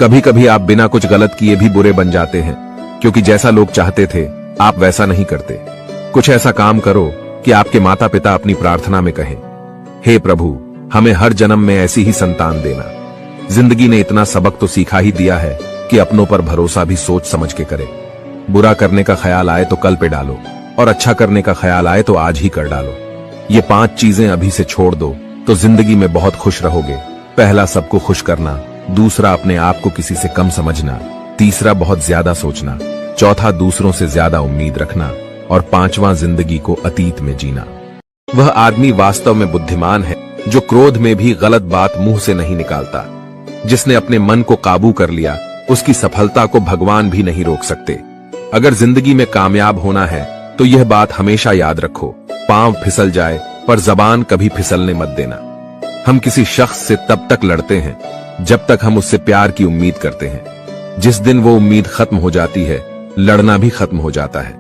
कभी कभी आप बिना कुछ गलत किए भी बुरे बन जाते हैं, क्योंकि जैसा लोग चाहते थे आप वैसा नहीं करते। कुछ ऐसा काम करो कि आपके माता पिता अपनी प्रार्थना में कहें, हे प्रभु, हमें हर जन्म में ऐसी ही संतान देना। जिंदगी ने इतना सबक तो सीखा ही दिया है कि अपनों पर भरोसा भी सोच समझ के करें। बुरा करने का ख्याल आए तो कल पे डालो, और अच्छा करने का ख्याल आए तो आज ही कर डालो। ये 5 चीजें अभी से छोड़ दो तो जिंदगी में बहुत खुश रहोगे। पहला, सबको खुश करना। दूसरा, अपने आप को किसी से कम समझना। तीसरा, बहुत ज्यादा सोचना। चौथा, दूसरों से ज्यादा उम्मीद रखना। और 5वां, जिंदगी को अतीत में जीना। वह आदमी वास्तव में बुद्धिमान है जो क्रोध में भी गलत बात मुंह से नहीं निकालता। जिसने अपने मन को काबू कर लिया उसकी सफलता को भगवान भी नहीं रोक सकते। अगर जिंदगी में कामयाब होना है तो यह बात हमेशा याद रखो, पांव फिसल जाए पर जबान कभी फिसलने मत देना। हम किसी शख्स से तब तक लड़ते हैं जब तक हम उससे प्यार की उम्मीद करते हैं। जिस दिन वो उम्मीद खत्म हो जाती है, लड़ना भी खत्म हो जाता है।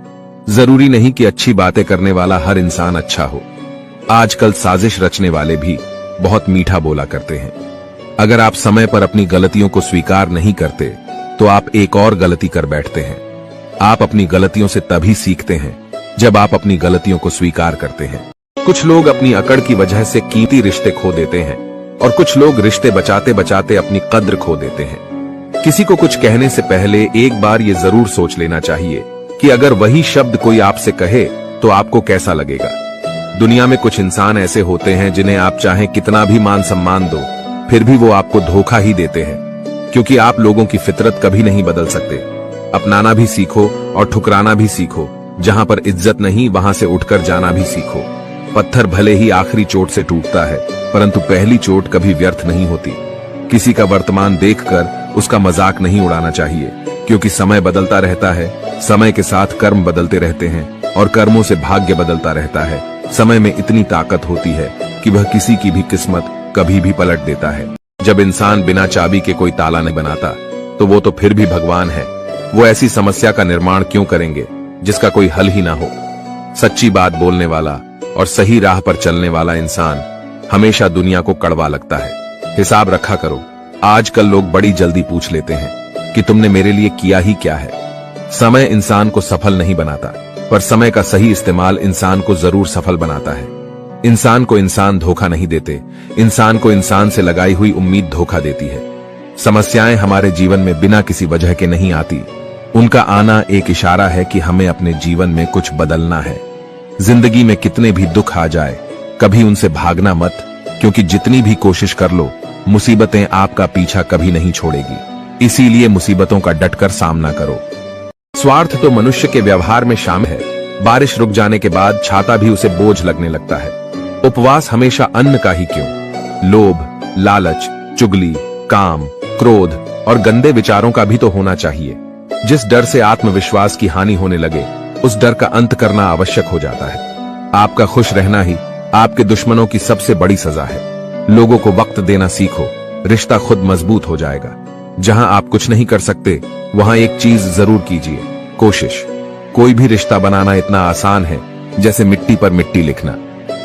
जरूरी नहीं कि अच्छी बातें करने वाला हर इंसान अच्छा हो। आजकल साजिश रचने वाले भी बहुत मीठा बोला करते हैं। अगर आप समय पर अपनी गलतियों को स्वीकार नहीं करते तो आप एक और गलती कर बैठते हैं। आप अपनी गलतियों से तभी सीखते हैं जब आप अपनी गलतियों को स्वीकार करते हैं। कुछ लोग अपनी अकड़ की वजह से कीमती रिश्ते खो देते हैं और कुछ लोग रिश्ते बचाते बचाते अपनी कद्र खो देते हैं। किसी को कुछ कहने से पहले एक बार ये जरूर सोच लेना चाहिए कि अगर वही शब्द कोई आपसे कहे तो आपको कैसा लगेगा। दुनिया में कुछ इंसान ऐसे होते हैं जिन्हें आप चाहे कितना भी मान सम्मान दो, फिर भी वो आपको धोखा ही देते हैं, क्योंकि आप लोगों की फितरत कभी नहीं बदल सकते। अपनाना भी सीखो और ठुकराना भी सीखो। जहां पर इज्जत नहीं वहां से उठकर जाना भी सीखो। पत्थर भले ही आखिरी चोट से टूटता है, परंतु पहली चोट कभी व्यर्थ नहीं होती। किसी का वर्तमान देखकर उसका मजाक नहीं उड़ाना चाहिए, क्योंकि समय बदलता रहता है। समय के साथ कर्म बदलते रहते हैं और कर्मों से भाग्य बदलता रहता है। समय में इतनी ताकत होती है कि वह किसी की भी किस्मत कभी भी पलट देता है। जब इंसान बिना चाबी के कोई ताला नहीं बनाता तो वो तो फिर भी भगवान है। वो ऐसी समस्या का निर्माण क्यों करेंगे जिसका कोई हल ही ना हो। सच्ची बात बोलने वाला और सही राह पर चलने वाला इंसान हमेशा दुनिया को कड़वा लगता है। हिसाब रखा करो। आजकल लोग बड़ी जल्दी पूछ लेते हैं कि तुमने मेरे लिए किया ही क्या है। समय इंसान को सफल नहीं बनाता, पर समय का सही इस्तेमाल इंसान को जरूर सफल बनाता है। इंसान को इंसान धोखा नहीं देते, इंसान को इंसान से लगाई हुई उम्मीद धोखा देती है। समस्याएं हमारे जीवन में बिना किसी वजह के नहीं आती। उनका आना एक इशारा है कि हमें अपने जीवन में कुछ बदलना है। जिंदगी में कितने भी दुख आ जाए, कभी उनसे भागना मत, क्योंकि जितनी भी कोशिश कर लो, मुसीबतें आपका पीछा कभी नहीं छोड़ेगी। इसीलिए मुसीबतों का डटकर सामना करो। स्वार्थ तो मनुष्य के व्यवहार में शामिल है। बारिश रुक जाने के बाद छाता भी उसे बोझ लगने लगता है। उपवास हमेशा अन्न का ही क्यों? लोभ, लालच, चुगली, काम, क्रोध और गंदे विचारों का भी तो होना चाहिए। जिस डर से आत्मविश्वास की हानि होने लगे, उस डर का अंत करना आवश्यक हो जाता है। आपका खुश रहना ही आपके दुश्मनों की सबसे बड़ी सजा है। लोगों को वक्त देना सीखो, रिश्ता खुद मजबूत हो जाएगा। जहां आप कुछ नहीं कर सकते, वहां एक चीज जरूर कीजिए, कोशिश। कोई भी रिश्ता बनाना इतना आसान है जैसे मिट्टी पर मिट्टी लिखना,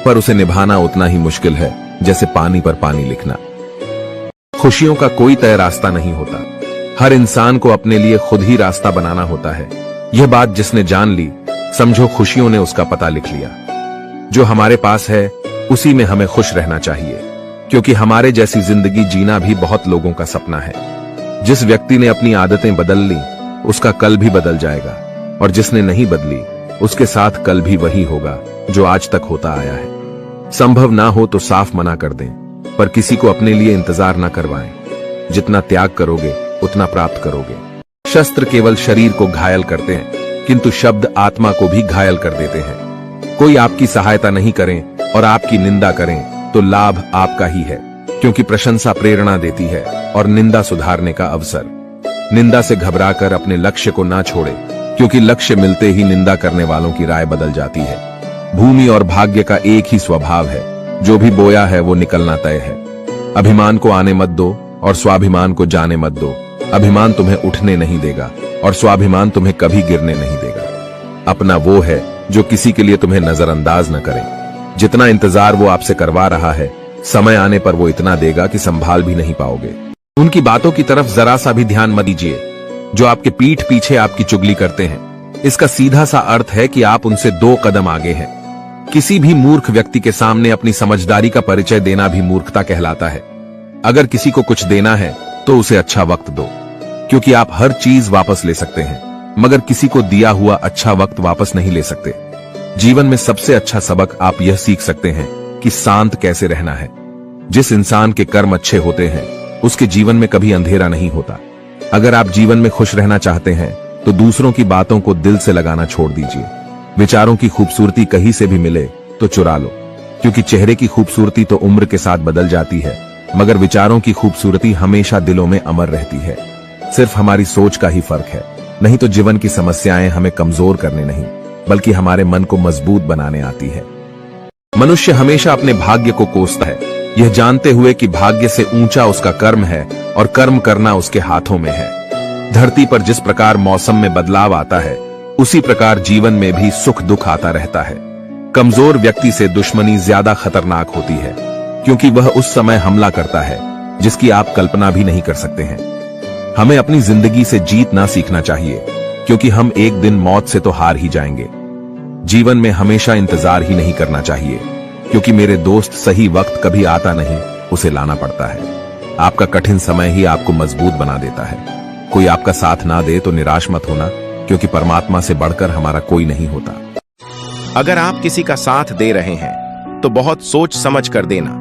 पर उसे निभाना उतना ही मुश्किल है जैसे पानी पर पानी लिखना। खुशियों का कोई तय रास्ता नहीं होता। हर इंसान को अपने लिए खुद ही रास्ता बनाना होता है। यह बात जिसने जान ली, समझो खुशियों ने उसका पता लिख लिया। जो हमारे पास है उसी में हमें खुश रहना चाहिए, क्योंकि हमारे जैसी जिंदगी जीना भी बहुत लोगों का सपना है। जिस व्यक्ति ने अपनी आदतें बदल ली, उसका कल भी बदल जाएगा, और जिसने नहीं बदली, उसके साथ कल भी वही होगा जो आज तक होता आया है। संभव ना हो तो साफ मना कर दें, पर किसी को अपने लिए इंतजार ना करवाएं। जितना त्याग करोगे उतना प्राप्त करोगे। शस्त्र केवल शरीर को घायल करते हैं, किंतु शब्द आत्मा को भी घायल कर देते हैं। कोई आपकी सहायता नहीं करें और आपकी निंदा करें तो लाभ आपका ही है, क्योंकि प्रशंसा प्रेरणा देती है और निंदा सुधारने का अवसर। निंदा से घबराकर अपने लक्ष्य को ना छोड़े, क्योंकि लक्ष्य मिलते ही निंदा करने वालों की राय बदल जाती है। भूमि और भाग्य का एक ही स्वभाव है, जो भी बोया है वो निकलना तय है। अभिमान को आने मत दो और स्वाभिमान को जाने मत दो। अभिमान तुम्हें उठने नहीं देगा और स्वाभिमान तुम्हें कभी गिरने नहीं देगा। अपना वो है जो किसी के लिए तुम्हें नजरअंदाज न करे। जितना इंतजार वो आपसे करवा रहा है, समय आने पर वो इतना देगा कि संभाल भी नहीं पाओगे। उनकी बातों की तरफ जरा सा भी ध्यान मत दीजिए, जो आपके पीठ पीछे आपकी चुगली करते हैं। इसका सीधा सा अर्थ है कि आप उनसे 2 कदम आगे हैं। किसी भी मूर्ख व्यक्ति के सामने अपनी समझदारी का परिचय देना भी मूर्खता कहलाता है। अगर किसी को कुछ देना है तो उसे अच्छा वक्त दो, क्योंकि आप हर चीज वापस ले सकते हैं, मगर किसी को दिया हुआ अच्छा वक्त वापस नहीं ले सकते। जीवन में सबसे अच्छा सबक आप यह सीख सकते हैं कि शांत कैसे रहना है। जिस इंसान के कर्म अच्छे होते हैं उसके जीवन में कभी अंधेरा नहीं होता। अगर आप जीवन में खुश रहना चाहते हैं तो दूसरों की बातों को दिल से लगाना छोड़ दीजिए। विचारों की खूबसूरती कहीं से भी मिले तो चुरा लो, क्योंकि चेहरे की खूबसूरती तो उम्र के साथ बदल जाती है, मगर विचारों की खूबसूरती हमेशा दिलों में अमर रहती है। सिर्फ हमारी सोच का ही फर्क है। नहीं तो जीवन की समस्याएं हमें कमजोर करने नहीं, बल्कि हमारे मन को मजबूत बनाने आती है। मनुष्य हमेशा अपने भाग्य को कोसता है, यह जानते हुए कि भाग्य से ऊंचा उसका कर्म है और कर्म करना उसके हाथों में है। धरती पर जिस प्रकार मौसम में बदलाव आता है, उसी प्रकार जीवन में भी सुख दुख आता रहता है। कमजोर व्यक्ति से दुश्मनी ज्यादा खतरनाक होती है, क्योंकि वह उस समय हमला करता है जिसकी आप कल्पना भी नहीं कर सकते हैं। हमें अपनी जिंदगी से जीतना सीखना चाहिए, क्योंकि हम एक दिन मौत से तो हार ही जाएंगे। जीवन में हमेशा इंतजार ही नहीं करना चाहिए, क्योंकि मेरे दोस्त सही वक्त कभी आता नहीं, उसे लाना पड़ता है। आपका कठिन समय ही आपको मजबूत बना देता है। कोई आपका साथ ना दे तो निराश मत होना, क्योंकि परमात्मा से बढ़कर हमारा कोई नहीं होता। अगर आप किसी का साथ दे रहे हैं तो बहुत सोच समझ कर देना,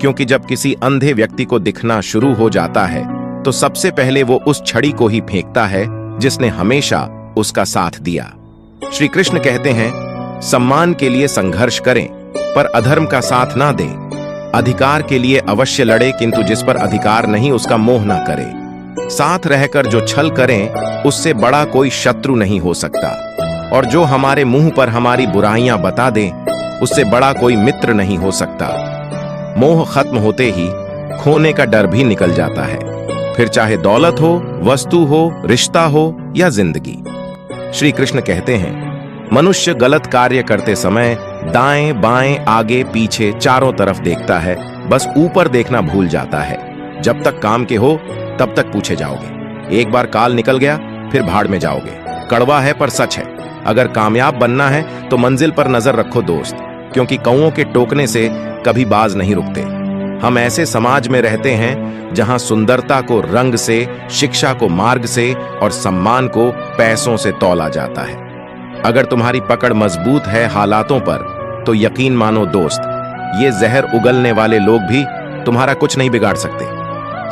क्योंकि जब किसी अंधे व्यक्ति को दिखना शुरू हो जाता है तो सबसे पहले वो उस छड़ी को ही फेंकता है जिसने हमेशा उसका साथ दिया। श्री कृष्ण कहते हैं, सम्मान के लिए संघर्ष करें पर अधर्म का साथ ना दें। अधिकार के लिए अवश्य लड़े, किंतु जिस पर अधिकार नहीं उसका मोह ना करें। साथ रहकर जो छल करें उससे बड़ा कोई शत्रु नहीं हो सकता, और जो हमारे मुंह पर हमारी बुराइयां बता दें उससे बड़ा कोई मित्र नहीं हो सकता। मोह खत्म होते ही खोने का डर भी निकल जाता है, फिर चाहे दौलत हो, वस्तु हो, रिश्ता हो या जिंदगी। श्री कृष्ण कहते हैं, मनुष्य गलत कार्य करते समय दाएं बाएं आगे पीछे चारों तरफ देखता है, बस ऊपर देखना भूल जाता है। जब तक काम के हो तब तक पूछे जाओगे, एक बार काल निकल गया फिर भाड़ में जाओगे। कड़वा है पर सच है। अगर कामयाब बनना है तो मंजिल पर नजर रखो दोस्त, क्योंकि कौओं के टोकने से कभी बाज नहीं रुकते। हम ऐसे समाज में रहते हैं जहां सुंदरता को रंग से, शिक्षा को मार्ग से और सम्मान को पैसों से तौला जाता है। अगर तुम्हारी पकड़ मजबूत है हालातों पर तो यकीन मानो दोस्त, ये जहर उगलने वाले लोग भी तुम्हारा कुछ नहीं बिगाड़ सकते।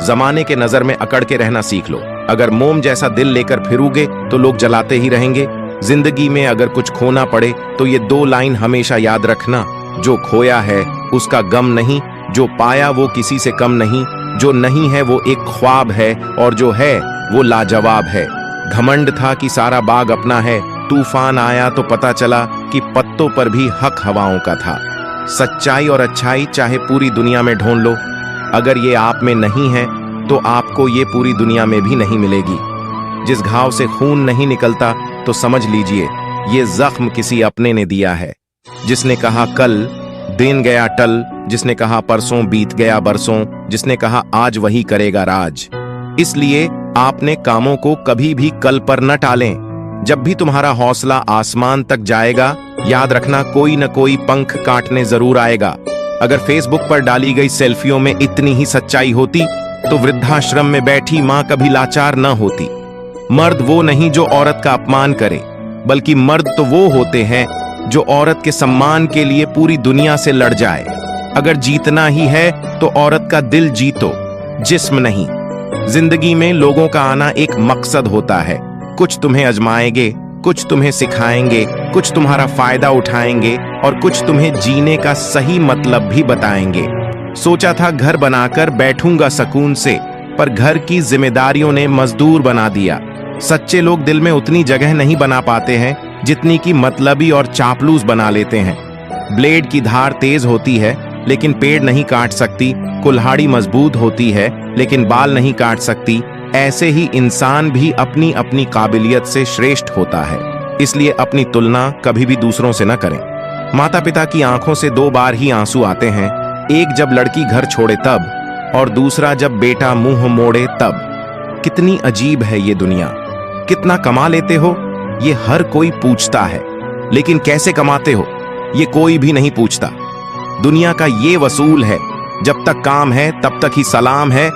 जमाने के नजर में अकड़ के रहना सीख लो। अगर मोम जैसा दिल लेकर फिरोगे तो लोग जलाते ही रहेंगे। जिंदगी में अगर कुछ खोना पड़े तो ये 2 लाइन हमेशा याद रखना, जो खोया है उसका गम नहीं, जो पाया वो किसी से कम नहीं, जो नहीं है वो एक ख्वाब है और जो है वो लाजवाब है। घमंड था कि सारा बाग अपना है, तूफान आया तो पता चला कि पत्तों पर भी हक हवाओं का था। सच्चाई और अच्छाई चाहे पूरी दुनिया में ढूंढ लो, अगर ये आप में नहीं है तो आपको ये पूरी दुनिया में भी नहीं मिलेगी। जिस घाव से खून नहीं निकलता तो समझ लीजिए ये जख्म किसी अपने ने दिया है। जिसने कहा कल, दिन गया टल, जिसने कहा परसों, बीत गया बरसों, जिसने कहा आज वही करेगा राज। इसलिए आपने कामों को कभी भी कल पर न टालें। जब भी तुम्हारा हौसला आसमान तक जाएगा, याद रखना कोई न कोई पंख काटने जरूर आएगा। अगर फेसबुक पर डाली गई सेल्फियों में इतनी ही सच्चाई होती तो वृद्धाश्रम में बैठी मां कभी लाचार न होती। मर्द वो नहीं जो औरत का अपमान करे, बल्कि मर्द तो वो होते हैं जो औरत के सम्मान के लिए पूरी दुनिया से लड़ जाए। अगर जीतना ही है तो औरत का दिल जीतो, जिस्म नहीं। जिंदगी में लोगों का आना एक मकसद होता है। कुछ तुम्हें आजमाएंगे, कुछ तुम्हें सिखाएंगे, कुछ तुम्हारा फायदा उठाएंगे और कुछ तुम्हें जीने का सही मतलब भी बताएंगे। सोचा था घर बनाकर बैठूंगा सुकून से, पर घर की जिम्मेदारियों ने मजदूर बना दिया। सच्चे लोग दिल में उतनी जगह नहीं बना पाते हैं जितनी की मतलबी और चापलूस बना लेते हैं। ब्लेड की धार तेज होती है लेकिन पेड़ नहीं काट सकती, कुल्हाड़ी मजबूत होती है लेकिन बाल नहीं काट सकती। ऐसे ही इंसान भी अपनी अपनी काबिलियत से श्रेष्ठ होता है, इसलिए अपनी तुलना कभी भी दूसरों से न करें। माता पिता की आंखों से 2 बार ही आंसू आते हैं, एक जब लड़की घर छोड़े तब और दूसरा जब बेटा मुंह मोड़े तब। कितनी अजीब है ये दुनिया। कितना कमा लेते हो ये हर कोई पूछता है, लेकिन कैसे कमाते हो ये कोई भी नहीं पूछता। दुनिया का ये वसूल है, जब तक काम है तब तक ही सलाम है,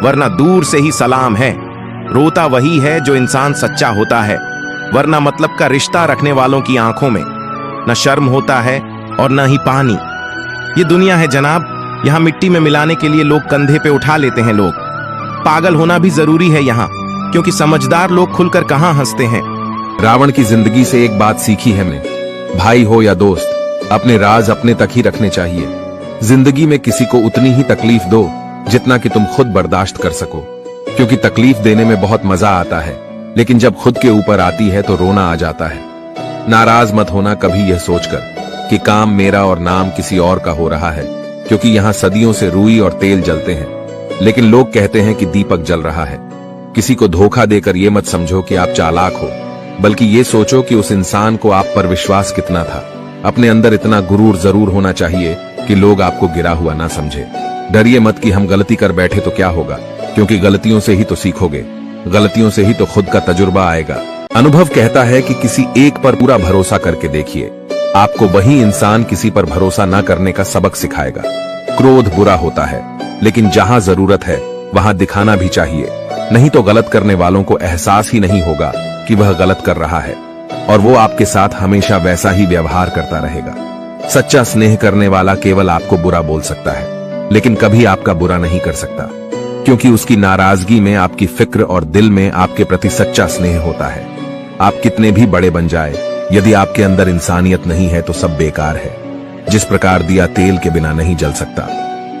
वरना दूर से ही सलाम है। रोता वही है जो इंसान सच्चा होता है, वरना मतलब का रिश्ता रखने वालों की आंखों में न शर्म होता है और न ही पानी। ये दुनिया है जनाब, यहां मिट्टी में मिलाने के लिए लोग कंधे पे उठा लेते हैं लोग। पागल होना भी जरूरी है यहाँ, क्योंकि समझदार लोग खुलकर कहां हंसते हैं। रावण की जिंदगी से एक बात सीखी है मैं, भाई हो या दोस्त, अपने राज अपने तक ही रखने चाहिए। जिंदगी में किसी को उतनी ही तकलीफ दो जितना कि तुम खुद बर्दाश्त कर सको, क्योंकि तकलीफ देने में बहुत मजा आता है, लेकिन जब खुद के ऊपर आती है तो रोना आ जाता है। नाराज मत होना कभी यह सोचकर कि काम मेरा और नाम किसी और का हो रहा है, क्योंकि यहाँ सदियों से रुई और तेल जलते हैं, लेकिन लोग कहते हैं कि दीपक जल रहा है। किसी को धोखा देकर यह मत समझो कि आप चालाक हो, बल्कि ये सोचो कि उस इंसान को आप पर विश्वास कितना था। अपने अंदर इतना गुरूर जरूर होना चाहिए कि लोग आपको गिरा हुआ ना समझे। डरिए मत कि हम गलती कर बैठे तो क्या होगा, क्योंकि गलतियों से ही तो सीखोगे, गलतियों से ही तो खुद का तजुर्बा आएगा। अनुभव कहता है कि किसी एक पर पूरा भरोसा करके देखिए, आपको वही इंसान किसी पर भरोसा न करने का सबक सिखाएगा। क्रोध बुरा होता है, लेकिन जहां जरूरत है वहां दिखाना भी चाहिए, नहीं तो गलत करने वालों को एहसास ही नहीं होगा कि वह गलत कर रहा है, और वो आपके साथ हमेशा वैसा ही व्यवहार करता रहेगा। सच्चा स्नेह करने वाला केवल आपको बुरा बोल सकता है, लेकिन कभी आपका बुरा नहीं कर सकता, क्योंकि उसकी नाराजगी में आपकी फिक्र और दिल में आपके प्रति सच्चा स्नेह होता है। आप कितने भी बड़े बन जाए, यदि आपके अंदर इंसानियत नहीं है तो सब बेकार है। जिस प्रकार दिया तेल के बिना नहीं जल सकता,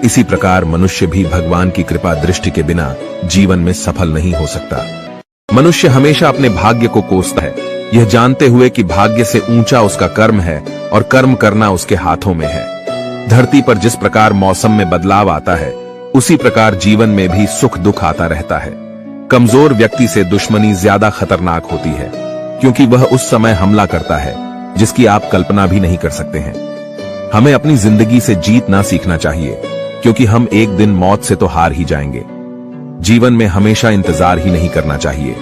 इसी प्रकार मनुष्य भी भगवान की कृपा दृष्टि के बिना जीवन में सफल नहीं हो सकता। मनुष्य हमेशा अपने भाग्य को कोसता है, यह जानते हुए कि भाग्य से ऊंचा उसका कर्म है और कर्म करना उसके हाथों में है। धरती पर जिस प्रकार मौसम में बदलाव आता है, उसी प्रकार जीवन में भी सुख दुख आता रहता है। कमजोर व्यक्ति से दुश्मनी ज्यादा खतरनाक होती है, क्योंकि वह उस समय हमला करता है जिसकी आप कल्पना भी नहीं कर सकते हैं। हमें अपनी जिंदगी से जीतना सीखना चाहिए, क्योंकि हम एक दिन मौत से तो हार ही जाएंगे। जीवन में हमेशा इंतजार ही नहीं करना चाहिए,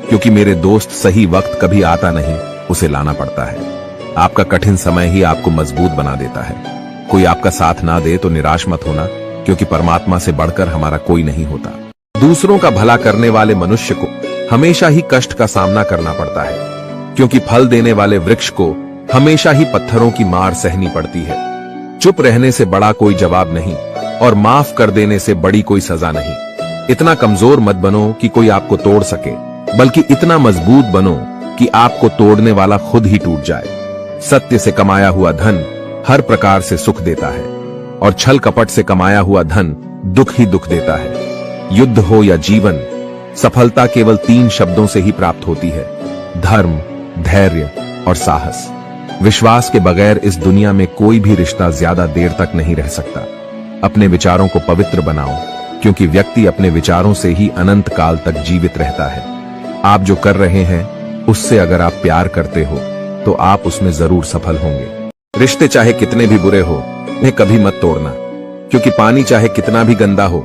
क्योंकि मेरे दोस्त सही वक्त कभी आता नहीं, उसे लाना पड़ता है। आपका कठिन समय ही आपको मजबूत बना देता है। कोई आपका साथ ना दे तो निराश मत होना, क्योंकि परमात्मा से बढ़कर हमारा कोई नहीं होता। दूसरों का भला करने वाले मनुष्य को हमेशा ही कष्ट का सामना करना पड़ता है, क्योंकि फल देने वाले वृक्ष को हमेशा ही पत्थरों की मार सहनी पड़ती है। चुप रहने से बड़ा कोई जवाब नहीं, और माफ कर देने से बड़ी कोई सजा नहीं। इतना कमजोर मत बनो कि कोई आपको तोड़ सके, बल्कि इतना मजबूत बनो कि आपको तोड़ने वाला खुद ही टूट जाए। सत्य से कमाया हुआ धन हर प्रकार से सुख देता है, और छल कपट से कमाया हुआ धन दुख ही दुख देता है। युद्ध हो या जीवन, सफलता केवल 3 शब्दों से ही प्राप्त होती है: धर्म, धैर्य और साहस। विश्वास के बगैर इस दुनिया में कोई भी रिश्ता ज्यादा देर तक नहीं रह सकता। अपने विचारों को पवित्र बनाओ, क्योंकि व्यक्ति अपने विचारों से ही अनंत काल तक जीवित रहता है। आप जो कर रहे हैं उससे अगर आप प्यार करते हो तो आप उसमें जरूर सफल होंगे। रिश्ते चाहे कितने भी बुरे हो, उन्हें कभी मत तोड़ना, क्योंकि पानी चाहे कितना भी गंदा हो,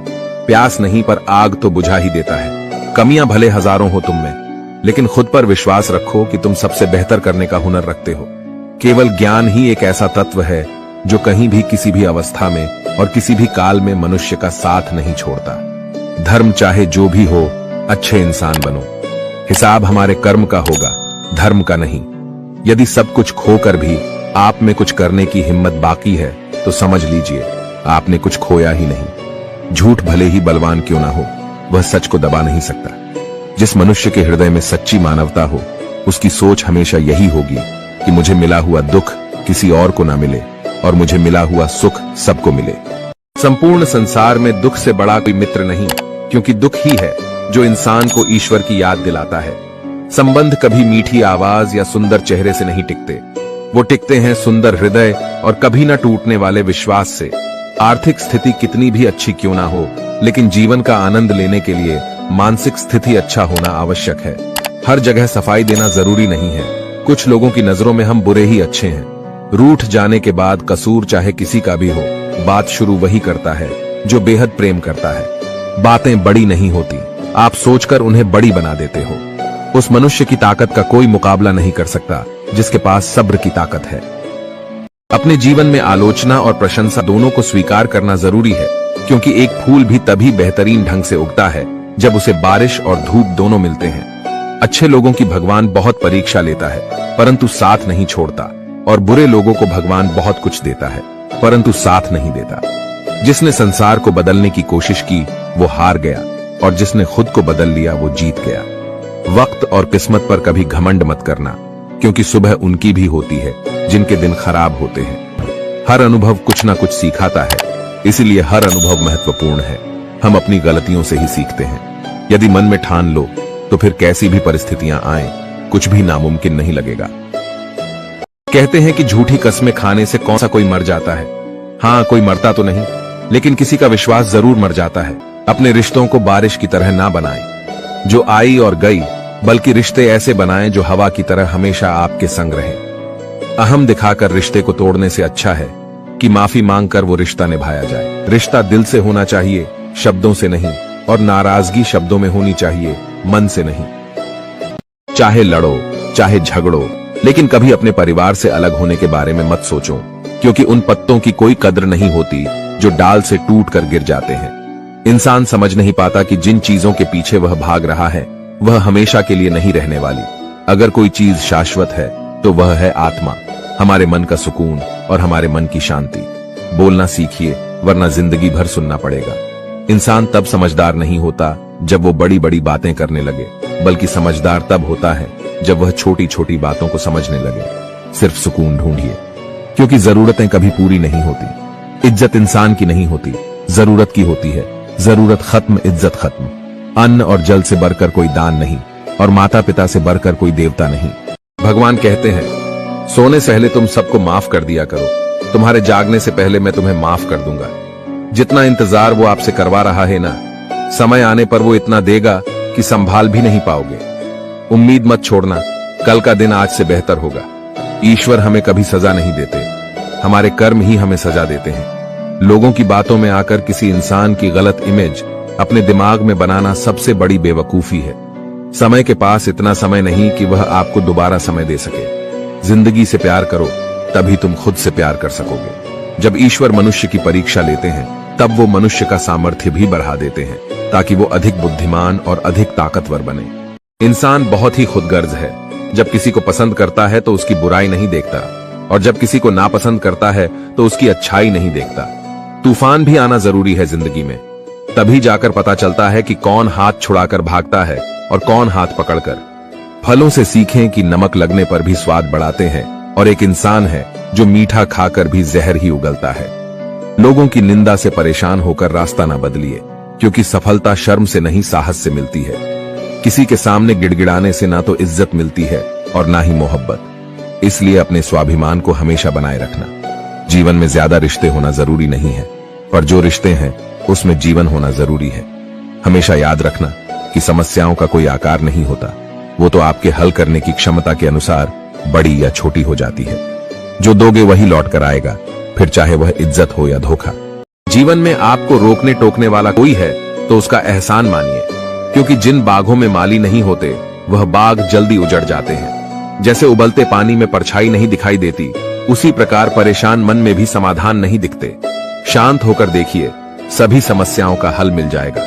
प्यास नहीं पर आग तो बुझा ही देता है। कमियां भले हजारों हो तुम में, लेकिन खुद पर विश्वास रखो कि तुम सबसे बेहतर करने का हुनर रखते हो। केवल ज्ञान ही एक ऐसा तत्व है जो कहीं भी किसी भी अवस्था में और किसी भी काल में मनुष्य का साथ नहीं छोड़ता। धर्म चाहे जो भी हो, अच्छे इंसान बनो। हिसाब हमारे कर्म का होगा, धर्म का नहीं। यदि सब कुछ खोकर भी आप में कुछ करने की हिम्मत बाकी है तो समझ लीजिए आपने कुछ खोया ही नहीं। झूठ भले ही बलवान क्यों ना हो, वह सच को दबा नहीं सकता। जिस मनुष्य के हृदय में सच्ची मानवता हो, उसकी सोच हमेशा यही होगी कि मुझे मिला हुआ दुख किसी और को ना मिले और मुझे मिला हुआ सुख सबको मिले। संपूर्ण संसार में दुख से बड़ा कोई मित्र नहीं, क्योंकि दुख ही है जो इंसान को ईश्वर की याद दिलाता है। संबंध कभी मीठी आवाज या सुंदर चेहरे से नहीं टिकते, वो टिकते हैं सुंदर हृदय और कभी न टूटने वाले विश्वास से। आर्थिक स्थिति कितनी भी अच्छी क्यों ना हो, लेकिन जीवन का आनंद लेने के लिए मानसिक स्थिति अच्छा होना आवश्यक है। हर जगह सफाई देना जरूरी नहीं है। कुछ लोगों की नजरों में हम बुरे ही अच्छे हैं। रूठ जाने के बाद कसूर चाहे किसी का भी हो, बात शुरू वही करता है जो बेहद प्रेम करता है। बातें बड़ी नहीं होती, आप सोचकर उन्हें बड़ी बना देते हो। उस मनुष्य की ताकत का कोई मुकाबला नहीं कर सकता जिसके पास सब्र की ताकत है। अपने जीवन में आलोचना और प्रशंसा दोनों को स्वीकार करना जरूरी है, क्योंकि एक फूल भी तभी बेहतरीन ढंग से उगता है जब उसे बारिश और धूप दोनों मिलते हैं। अच्छे लोगों की भगवान बहुत परीक्षा लेता है परंतु साथ नहीं छोड़ता, और बुरे लोगों को भगवान बहुत कुछ देता है परंतु साथ नहीं देता। जिसने संसार को बदलने की कोशिश की वो हार गया, और जिसने खुद को बदल लिया वो जीत गया। वक्त और किस्मत पर कभी घमंड मत करना, क्योंकि सुबह उनकी भी होती है जिनके दिन खराब होते हैं। हर अनुभव कुछ ना कुछ सिखाता है, इसीलिए हर अनुभव महत्वपूर्ण है। हम अपनी गलतियों से ही सीखते हैं। यदि मन में ठान लो तो फिर कैसी भी परिस्थितियां आए कुछ भी नामुमकिन नहीं लगेगा। कहते हैं कि झूठी कस्में खाने से कौन सा कोई मर जाता है। हाँ, कोई मरता तो नहीं, लेकिन किसी का विश्वास जरूर मर जाता है। अपने रिश्तों को बारिश की तरह ना बनाएं जो आई और गई, बल्कि रिश्ते ऐसे बनाएं जो हवा की तरह हमेशा आपके संग रहें। अहम दिखाकर रिश्ते को तोड़ने से अच्छा है कि माफी मांगकर वो रिश्ता निभाया जाए। रिश्ता दिल से होना चाहिए, शब्दों से नहीं, और नाराजगी शब्दों में होनी चाहिए, मन से नहीं। चाहे लड़ो चाहे झगड़ो, लेकिन कभी अपने परिवार से अलग होने के बारे में मत सोचो, क्योंकि उन पत्तों की कोई कद्र नहीं होती जो डाल से टूट कर गिर जाते हैं। इंसान समझ नहीं पाता कि जिन चीजों के पीछे वह भाग रहा है वह हमेशा के लिए नहीं रहने वाली। अगर कोई चीज शाश्वत है तो वह है आत्मा, हमारे मन का सुकून और हमारे मन की शांति। बोलना सीखिए, वरना जिंदगी भर सुनना पड़ेगा। इंसान तब समझदार नहीं होता जब वो बड़ी बड़ी बातें करने लगे, बल्कि समझदार तब होता है जब वह छोटी छोटी बातों को समझने लगे। सिर्फ सुकून ढूंढिए, क्योंकि जरूरतें कभी पूरी नहीं होती। इज्जत इंसान की नहीं होती, जरूरत की होती है। जरूरत खत्म, इज्जत खत्म। अन्न और जल से बढ़कर कोई दान नहीं, और माता पिता से बढ़कर कोई देवता नहीं। भगवान कहते हैं, सोने से पहले तुम सबको माफ कर दिया करो, तुम्हारे जागने से पहले मैं तुम्हें माफ कर दूंगा। जितना इंतजार वो आपसे करवा रहा है ना, समय आने पर वो इतना देगा कि संभाल भी नहीं पाओगे। उम्मीद मत छोड़ना, कल का दिन आज से बेहतर होगा। ईश्वर हमें कभी सजा नहीं देते, हमारे कर्म ही हमें सजा देते हैं। लोगों की बातों में आकर किसी इंसान की गलत इमेज अपने दिमाग में बनाना सबसे बड़ी बेवकूफी है। समय के पास इतना समय नहीं कि वह आपको दोबारा समय दे सके। जिंदगी से प्यार करो, तभी तुम खुद से प्यार कर सकोगे। जब ईश्वर मनुष्य की परीक्षा लेते हैं तब वो मनुष्य का सामर्थ्य भी बढ़ा देते हैं, ताकि वो अधिक बुद्धिमान और अधिक ताकतवर बने। इंसान बहुत ही खुदगर्ज है। जब किसी को पसंद करता है तो उसकी बुराई नहीं देखता, और जब किसी को नापसंद करता है तो उसकी अच्छाई नहीं देखता। तूफान भी आना जरूरी है जिंदगी में, तभी जाकर पता चलता है कि कौन हाथ छुड़ाकर भागता है और कौन हाथ पकड़कर। फलों से सीखें कि नमक लगने पर भी स्वाद बढ़ाते हैं, और एक इंसान है जो मीठा खाकर भी जहर ही उगलता है। लोगों की निंदा से परेशान होकर रास्ता ना बदलिए, क्योंकि सफलता शर्म से नहीं साहस से मिलती है। किसी के सामने गिड़गिड़ाने से ना तो इज्जत मिलती है और ना ही मोहब्बत। इसलिए अपने स्वाभिमान को हमेशा बनाए रखना। जीवन में ज्यादा रिश्ते होना जरूरी नहीं है, पर जो रिश्ते हैं उसमें जीवन होना जरूरी है। हमेशा याद रखना कि समस्याओं का कोई आकार नहीं होता, वो तो आपके हल करने की क्षमता के अनुसार बड़ी या छोटी हो जाती है। जो दोगे वही लौट कर आएगा, फिर चाहे वह इज्जत हो या धोखा। जीवन में आपको रोकने टोकने वाला कोई है तो उसका एहसान मानिए, क्योंकि जिन बागों में माली नहीं होते वह बाग जल्दी उजड़ जाते हैं। जैसे उबलते पानी में परछाई नहीं दिखाई देती, उसी प्रकार परेशान मन में भी समाधान नहीं दिखते। शांत होकर देखिए, सभी समस्याओं का हल मिल जाएगा।